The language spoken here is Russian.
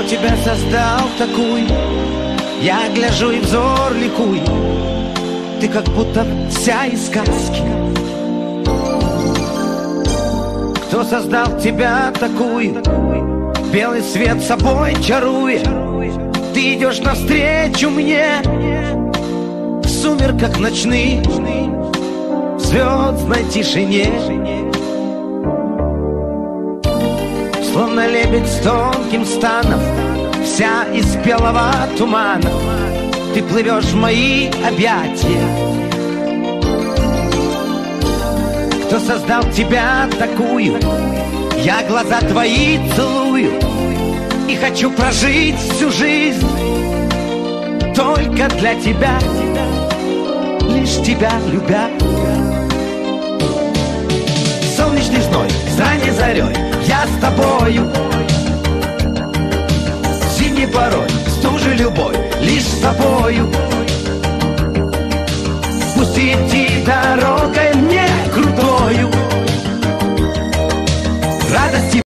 тебя создал такую? Я гляжу и взор ликует. Ты как будто вся из сказки. Кто создал тебя такую? Белый свет собой чаруя. Ты идешь навстречу мне в сумерках ночных, в звездной тишине. Словно лебедь с тонким станом, вся из белого тумана, ты плывешь в мои объятия. Кто создал тебя такую? Я глаза твои целую и хочу прожить всю жизнь только для тебя, лишь тебя любя. Солнечный зной, с ранней зарей я с тобою. Зимней порой, стужи любой, лишь с тобою. Пусть идти дорогой